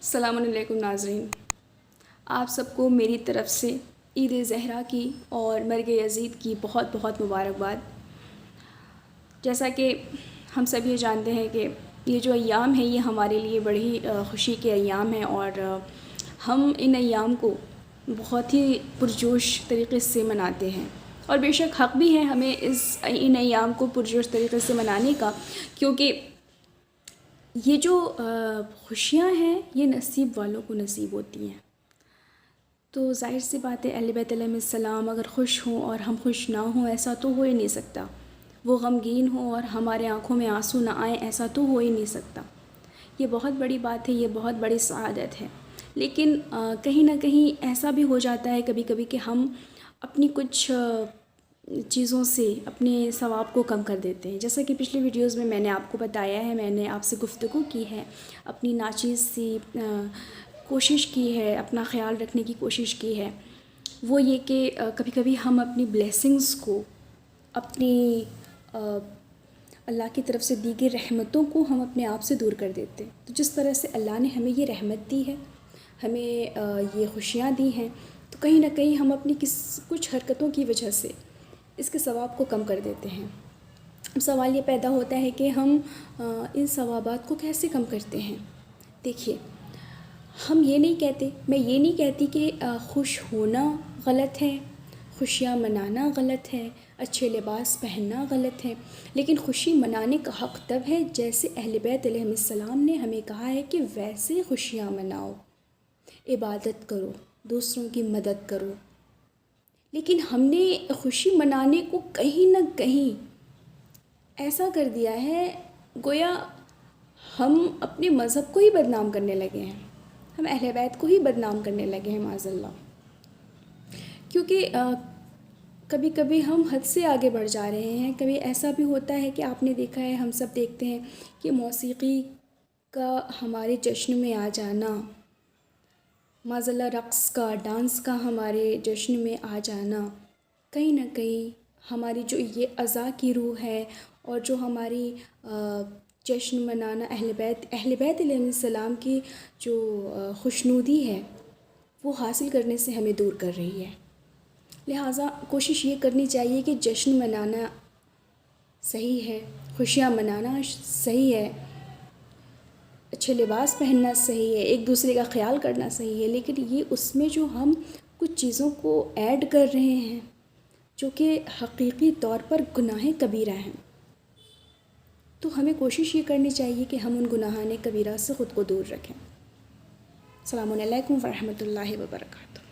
السلام علیکم ناظرین، آپ سب کو میری طرف سے عید زہرا کی اور مرگ یزید کی بہت بہت مبارکباد۔ جیسا کہ ہم سب یہ جانتے ہیں کہ یہ جو ایام ہیں یہ ہمارے لیے بڑی خوشی کے ایام ہیں، اور ہم ان ایام کو بہت ہی پرجوش طریقے سے مناتے ہیں، اور بے شک حق بھی ہے ہمیں ان ایام کو پرجوش طریقے سے منانے کا، کیونکہ یہ جو خوشیاں ہیں یہ نصیب والوں کو نصیب ہوتی ہیں۔ تو ظاہر سی بات ہے اہل بیت علیہ السلام اگر خوش ہوں اور ہم خوش نہ ہوں ایسا تو ہو ہی نہیں سکتا، وہ غمگین ہوں اور ہمارے آنکھوں میں آنسو نہ آئیں ایسا تو ہو ہی نہیں سکتا۔ یہ بہت بڑی بات ہے، یہ بہت بڑی سعادت ہے، لیکن کہیں نہ کہیں ایسا بھی ہو جاتا ہے کبھی کبھی کہ ہم اپنی کچھ چیزوں سے اپنے ثواب کو کم کر دیتے ہیں، جیسا کہ پچھلی ویڈیوز میں نے آپ کو بتایا ہے، میں نے آپ سے گفتگو کی ہے، اپنی ناچیز سی کوشش کی ہے، اپنا خیال رکھنے کی کوشش کی ہے، وہ یہ کہ کبھی کبھی ہم اپنی بلیسنگز کو، اپنی اللہ کی طرف سے دی گئی رحمتوں کو ہم اپنے آپ سے دور کر دیتے ہیں۔ تو جس طرح سے اللہ نے ہمیں یہ رحمت دی ہے، ہمیں یہ خوشیاں دی ہیں، تو کہیں نہ کہیں ہم اپنی کچھ حرکتوں کی وجہ سے اس کے ثواب کو کم کر دیتے ہیں۔ اب سوال یہ پیدا ہوتا ہے کہ ہم ان ثوابات کو کیسے کم کرتے ہیں؟ دیکھیے، ہم یہ نہیں کہتے، میں یہ نہیں کہتی کہ خوش ہونا غلط ہے، خوشیاں منانا غلط ہے، اچھے لباس پہننا غلط ہے، لیکن خوشی منانے کا حق تب ہے جیسے اہل بیت علیہ السلام نے ہمیں کہا ہے کہ ویسے خوشیاں مناؤ، عبادت کرو، دوسروں کی مدد کرو۔ لیکن ہم نے خوشی منانے کو کہیں نہ کہیں ایسا کر دیا ہے گویا ہم اپنے مذہب کو ہی بدنام کرنے لگے ہیں، ہم اہل بیت کو ہی بدنام کرنے لگے ہیں معاذ اللہ، کیونکہ کبھی کبھی ہم حد سے آگے بڑھ جا رہے ہیں۔ کبھی ایسا بھی ہوتا ہے کہ آپ نے دیکھا ہے، ہم سب دیکھتے ہیں کہ موسیقی کا ہمارے جشن میں آ جانا، معاذ اللہ رقص کا، ڈانس کا ہمارے جشن میں آ جانا، کہیں نہ کہیں ہماری جو یہ عزا کی روح ہے اور جو ہماری جشن منانا اہل بیت علیہ السلام کی جو خوشنودی ہے وہ حاصل کرنے سے ہمیں دور کر رہی ہے۔ لہٰذا کوشش یہ کرنی چاہیے کہ جشن منانا صحیح ہے، خوشیاں منانا صحیح ہے، اچھے لباس پہننا صحیح ہے، ایک دوسرے کا خیال کرنا صحیح ہے، لیکن یہ اس میں جو ہم کچھ چیزوں کو ایڈ کر رہے ہیں جو کہ حقیقی طور پر گناہ کبیرہ ہیں، تو ہمیں کوشش یہ کرنی چاہیے کہ ہم ان گناہان کبیرہ سے خود کو دور رکھیں۔ السلام علیکم ورحمۃ اللہ وبرکاتہ۔